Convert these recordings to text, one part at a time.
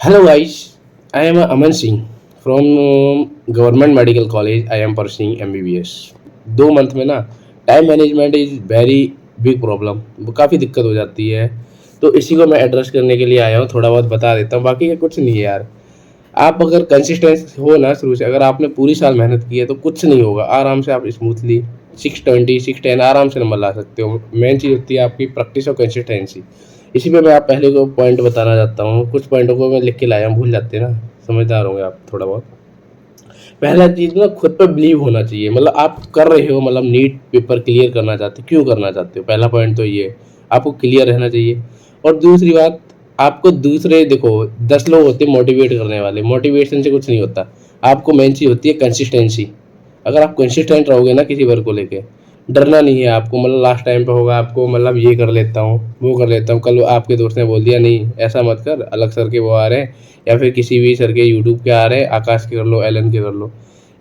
Hello guys, I am Aman Singh from Government Medical College. I am pursuing MBBS. 2 month में ना time management is very big problem, काफ़ी दिक्कत हो जाती है। तो इसी को मैं एड्रेस करने के लिए आया हूँ, थोड़ा बहुत बता देता हूँ, बाकी का कुछ नहीं है यार। आप अगर कंसिस्टेंस हो ना शुरू से, अगर आपने पूरी साल मेहनत की है तो कुछ नहीं होगा, आराम से आप स्मूथली 620 610 आराम से नंबर ला सकते हो। मेन चीज़ होती है आपकी प्रैक्टिस और कंसिस्टेंसी। इसी पे मैं आप पहले को पॉइंट बताना चाहता हूँ, कुछ पॉइंटों को मैं लिख के लाया हूँ, भूल जाते हैं ना, समझदार होंगे आप थोड़ा बहुत। पहला चीज़ ना, खुद पे बिलीव होना चाहिए। मतलब आप कर रहे हो, मतलब नीट पेपर क्लियर करना चाहते हो, क्यों करना चाहते हो, पहला पॉइंट तो ये है, आपको क्लियर रहना चाहिए। और दूसरी बात, आपको दूसरे देखो 10 लोग होते हैं मोटिवेट करने वाले, मोटिवेशन से कुछ नहीं होता। आपको मेन चीज़ होती है कंसिस्टेंसी। अगर आप कंसिस्टेंट रहोगे ना किसी वर्क को लेके, डरना नहीं है आपको। मतलब लास्ट टाइम पे होगा आपको, मतलब ये कर लेता हूँ, वो कर लेता हूँ, कल आपके दोस्त ने बोल दिया नहीं ऐसा मत कर, अलग सर के वो आ रहे हैं, या फिर किसी भी सर के यूट्यूब के आ रहे हैं, आकाश के कर लो, एलन के कर लो।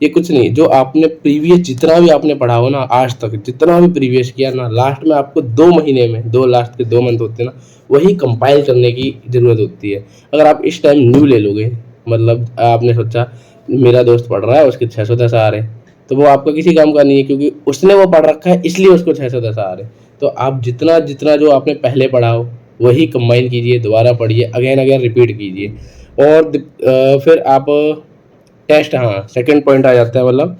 ये कुछ नहीं, जो आपने प्रीवियस जितना भी आपने पढ़ा हो ना, आज तक जितना भी प्रीवियस किया ना, लास्ट में आपको 2 महीने में, दो लास्ट के 2 मंथ होते हैं ना, वही कंपाइल करने की ज़रूरत होती है। अगर आप इस टाइम न्यू ले लोगे, मतलब आपने सोचा मेरा दोस्त पढ़ रहा है, उसके 610 आ रहे हैं, तो वो आपका किसी काम का नहीं है, क्योंकि उसने वो पढ़ रखा है इसलिए उसको 610 आ रहे हैं। तो आप जितना जितना जो आपने पहले पढ़ा हो वही कंबाइन कीजिए, दोबारा पढ़िए, अगेन अगेन रिपीट कीजिए। और फिर आप टेस्ट, हाँ सेकंड पॉइंट आ जाता है, मतलब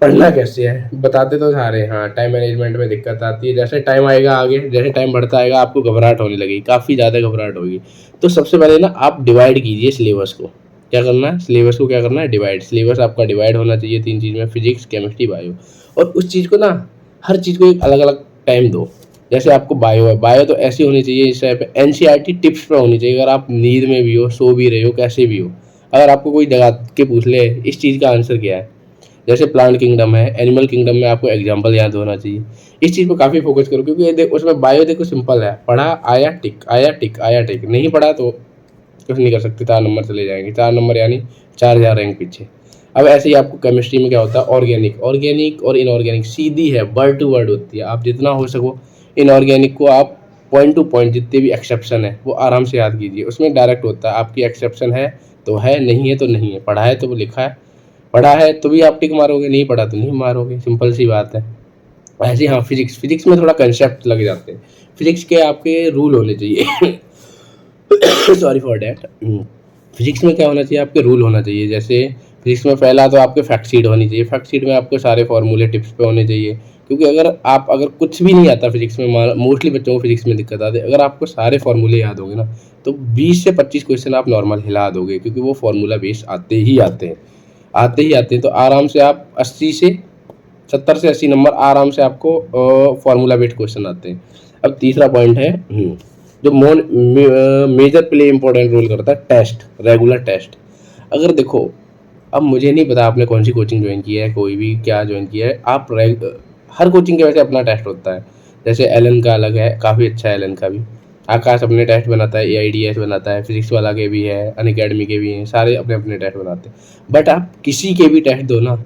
पढ़ना कैसे है, बताते तो सारे हैं। हाँ, टाइम मैनेजमेंट में दिक्कत आती है, जैसे टाइम आएगा आगे, जैसे टाइम बढ़ता आएगा आपको घबराहट होने लगेगी, काफ़ी ज़्यादा घबराहट होगी। तो सबसे पहले ना आप डिवाइड कीजिए सिलेबस को। क्या करना है, सिलेबस को क्या करना है, डिवाइड। सिलेबस आपका डिवाइड होना चाहिए 3 चीज़ में, फिजिक्स केमिस्ट्री बायो। और उस चीज़ को ना, हर चीज़ को एक अलग अलग टाइम दो। जैसे आपको बायो है, बायो तो ऐसी होनी चाहिए इस टाइप पे एनसीईआरटी टिप्स पे होनी चाहिए। अगर आप नींद में भी हो, सो भी रहे हो, कैसे भी हो, अगर आपको कोई जगा के पूछ ले इस चीज़ का आंसर क्या है, जैसे प्लांट किंगडम है, एनिमल किंगडम में आपको एग्जांपल याद होना चाहिए। इस चीज़ पे काफ़ी फोकस करो, क्योंकि ये उसमें बायो देखो सिंपल है, पढ़ा आया टिक, आया टिक, आया टिक, नहीं पढ़ा तो कुछ नहीं कर सकते, 4 नंबर चले जाएंगे, 4 नंबर यानी 4000 रैंक पीछे। अब ऐसे ही आपको केमिस्ट्री में क्या होता है, ऑर्गेनिक, ऑर्गेनिक और इनऑर्गेनिक सीधी है, वर्ड टू वर्ड होती है। आप जितना हो सको इनऑर्गेनिक को आप पॉइंट टू पॉइंट, जितने भी एक्सेप्शन है वो आराम से याद कीजिए। उसमें डायरेक्ट होता है, आपकी एक्सेप्शन है तो है, नहीं है तो नहीं है, पढ़ा है तो वो लिखा है, पढ़ा है तो भी आप टिक मारोगे, नहीं पढ़ा तो नहीं मारोगे, सिंपल सी बात है। ऐसे ही हाँ, फिजिक्स, फिजिक्स में थोड़ा कंसेप्ट लग जाते हैं। फिजिक्स के आपके रूल होने चाहिए। Sorry for that. फिजिक्स में क्या होना चाहिए, आपके रूल होना चाहिए। जैसे फिजिक्स में पहला तो आपके फैक्ट शीट होनी चाहिए, फैक्ट शीट में आपके सारे फॉर्मूले टिप्स पे होने चाहिए। क्योंकि अगर कुछ भी नहीं आता फिजिक्स में, मोस्टली बच्चों को फिजिक्स में दिक्कत आती है, अगर आपको सारे फॉर्मूले याद होंगे ना, तो 20 से 25 क्वेश्चन आप नॉर्मल हिला दोगे, क्योंकि वो फॉर्मूला बेस आते ही आते हैं, आते ही आते हैं। तो आराम से आप 70 से 80 नंबर आराम से आपको फार्मूला बेस्ड क्वेश्चन आते हैं। अब तीसरा पॉइंट है, जो मेजर प्ले इंपॉर्टेंट रोल करता है, टेस्ट, रेगुलर टेस्ट। अगर देखो, अब मुझे नहीं पता आपने कौन सी कोचिंग ज्वाइन की है, कोई भी क्या ज्वाइन किया है, हर कोचिंग के वैसे अपना टेस्ट होता है। जैसे एलन का अलग है, काफ़ी अच्छा है एलन का भी। आकाश अपने टेस्ट बनाता है, एआईडीएस बनाता है, फिजिक्स वाला के भी है, अनअकैडमी के भी हैं, सारे अपने अपने टेस्ट बनाते हैं। बट आप किसी के भी टेस्ट दो ना,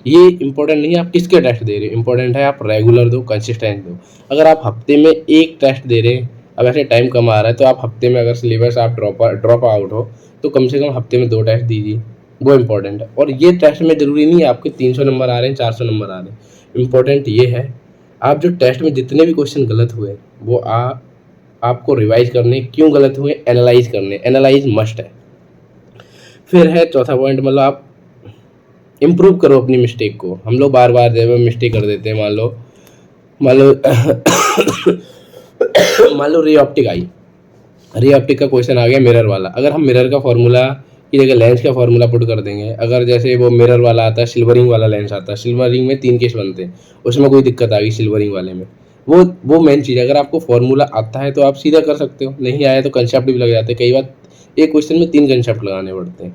ये इंपॉर्टेंट नहीं है आप किसके टेस्ट दे रहे हो, इंपॉर्टेंट है आप रेगुलर दो, कंसिस्टेंट दो। अगर आप हफ्ते में एक टेस्ट दे रहे हैं, अब ऐसे टाइम कम आ रहा है, तो आप हफ्ते में, अगर सिलेबस आप ड्रॉप आउट हो, तो कम से कम हफ्ते में 2 टेस्ट दीजिए, वो इंपॉर्टेंट है। और ये टेस्ट में ज़रूरी नहीं है आपके 300 नंबर आ रहे हैं, 400 नंबर आ रहे हैं। इंपॉर्टेंट ये है, आप जो टेस्ट में जितने भी क्वेश्चन गलत हुए वो आपको रिवाइज करने, क्यों गलत हुए एनालाइज करने, एनालाइज मस्ट है। फिर है चौथा पॉइंट, मतलब आप इम्प्रूव करो अपनी मिस्टेक को। हम लोग बार बार जो है मिस्टेक कर देते हैं। मान लो मान लो रे ऑप्टिक आई, रे ऑप्टिक का क्वेश्चन आ गया मिरर वाला। अगर हम मिरर का फॉर्मूला की जगह लेंस का फॉर्मूला पुट कर देंगे, अगर जैसे वो मिरर वाला आता है, सिल्वरिंग वाला लेंस आता है, सिल्वरिंग में 3 केस बनते हैं, उसमें कोई दिक्कत आ गई सिल्वरिंग वाले में, वो मेन चीज़ है। अगर आपको फॉर्मूला आता है तो आप सीधा कर सकते हो, नहीं आया तो कंसेप्ट भी लग जाते हैं। कई बार एक क्वेश्चन में 3 कंसेप्ट लगाने पड़ते हैं,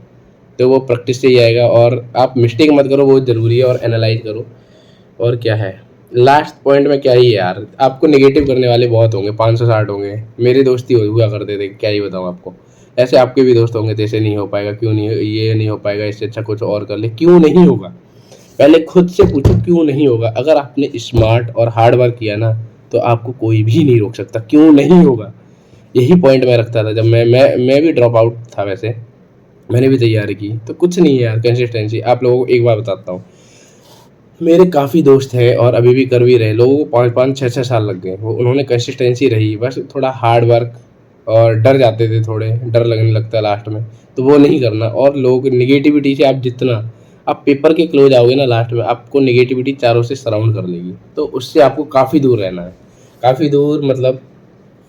तो वो प्रैक्टिस से ही आएगा। और आप मिस्टेक मत करो, बहुत ज़रूरी है, और एनालाइज करो। और क्या है, लास्ट पॉइंट में क्या ही है यार, आपको नेगेटिव करने वाले बहुत होंगे, 560 होंगे। मेरे दोस्त ही हुआ करते थे, क्या ही बताऊँ आपको। ऐसे आपके भी दोस्त होंगे, जैसे नहीं हो पाएगा, क्यों नहीं, ये नहीं हो पाएगा, इससे अच्छा कुछ और कर ले, क्यों नहीं होगा। पहले खुद से पूछो क्यों नहीं होगा। अगर आपने स्मार्ट और हार्ड वर्क किया ना, तो आपको कोई भी नहीं रोक सकता, क्यों नहीं होगा। यही पॉइंट मैं रखता था जब मैं भी ड्रॉप आउट था वैसे, मैंने भी तैयारी की, तो कुछ नहीं है यार कंसिस्टेंसी। आप लोगों को एक बात बताता हूँ, मेरे काफ़ी दोस्त हैं और अभी भी कर भी रहे हैं, लोगों को 5-5 6-6 साल लग गए, वो उन्होंने कंसिस्टेंसी रही, बस थोड़ा हार्ड वर्क और डर जाते थे, थोड़े डर लगने लगता है लास्ट में, तो वो नहीं करना। और लोग नेगेटिविटी से आप जितना आप पेपर के क्लोज आओगे ना, लास्ट में आपको नेगेटिविटी चारों से सराउंड कर लेगी, तो उससे आपको काफ़ी दूर रहना है, काफ़ी दूर मतलब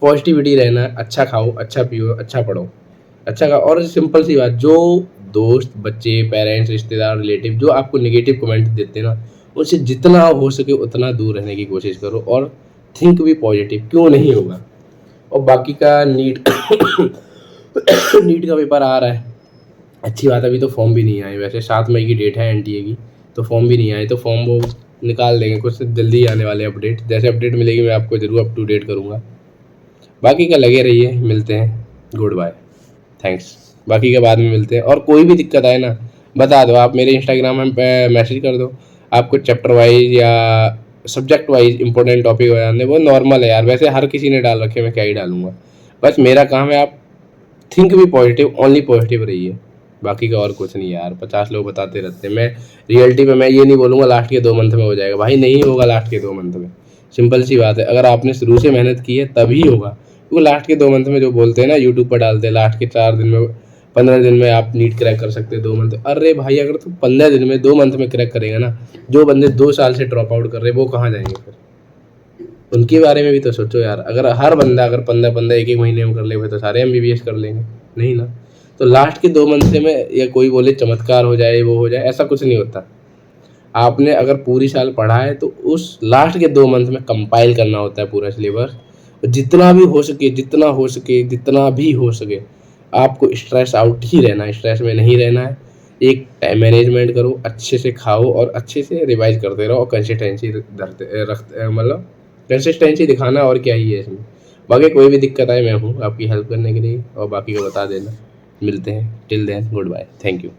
पॉजिटिविटी रहना है। अच्छा खाओ, अच्छा पियो, अच्छा पढ़ो, अच्छा खाओ। और सिंपल सी बात, जो दोस्त, बच्चे, पेरेंट्स, रिश्तेदार, रिलेटिव जो आपको नेगेटिव कमेंट देते हैं ना, उनसे जितना हो सके उतना दूर रहने की कोशिश करो और थिंक भी पॉजिटिव, क्यों नहीं होगा। और बाकी का नीट नीट का पेपर आ रहा है, अच्छी बात है। अभी तो फॉर्म भी नहीं आए, वैसे 7 मई की डेट है एनटीए की, तो फॉर्म भी नहीं आए, तो फॉर्म वो निकाल देंगे, कुछ जल्दी ही आने वाले अपडेट। जैसे अपडेट मिलेगी मैं आपको ज़रूर अप टू डेट करूँगा। बाकी का लगे रहिए, मिलते हैं, गुड बाय, थैंक्स। बाकी का बाद में मिलते हैं, और कोई भी दिक्कत आए ना बता दो, आप मेरे इंस्टाग्राम में मैसेज कर दो। आपको चैप्टर वाइज या सब्जेक्ट वाइज इंपॉर्टेंट टॉपिक हो जाने, वो नॉर्मल है यार, वैसे हर किसी ने डाल रखे, मैं क्या ही डालूंगा। बस मेरा काम है आप थिंक भी पॉजिटिव, ओनली पॉजिटिव रहिए, बाकी का और कुछ नहीं यार। 50 लोग बताते रहते हैं, मैं रियलिटी में मैं ये नहीं बोलूँगा लास्ट के 2 मंथ में हो जाएगा, भाई नहीं होगा लास्ट के 2 मंथ में। सिंपल सी बात है, अगर आपने शुरू से मेहनत की है तभी होगा। क्योंकि लास्ट के 2 मंथ में जो बोलते हैं ना, यूट्यूब पर डालते हैं लास्ट के 4 दिन में, 15 दिन में आप नीट क्रैक कर सकते हैं 2 मंथ। अरे भाई, अगर तुम 15 दिन में 2 मंथ में क्रैक करेगा ना, जो बंदे 2 साल से ड्रॉप आउट कर रहे हैं वो कहाँ जाएंगे फिर। उनके बारे में भी तो सोचो यार, अगर हर बंदा अगर 15-15 एक एक महीने में कर ले, फिर तो सारे एमबीबीएस कर लेंगे, नहीं ना। तो लास्ट के 2 मंथ से में या कोई बोले चमत्कार हो जाए, वो हो जाए, ऐसा कुछ नहीं होता। आपने अगर पूरी साल पढ़ा है तो उस लास्ट के 2 मंथ में कंपाइल करना होता है पूरा सिलेबस। जितना भी हो सके, जितना हो सके, जितना भी हो सके, आपको स्ट्रेस आउट ही रहना है, स्ट्रेस में नहीं रहना है। एक टाइम मैनेजमेंट करो, अच्छे से खाओ और अच्छे से रिवाइज करते रहो, और कंसिस्टेंसी मतलब कंसिस्टेंसी दिखाना, और क्या ही है इसमें। बाकी कोई भी दिक्कत आए, मैं हूँ आपकी हेल्प करने के लिए, और बाकी को बता देना। मिलते हैं, till then goodbye, thank you.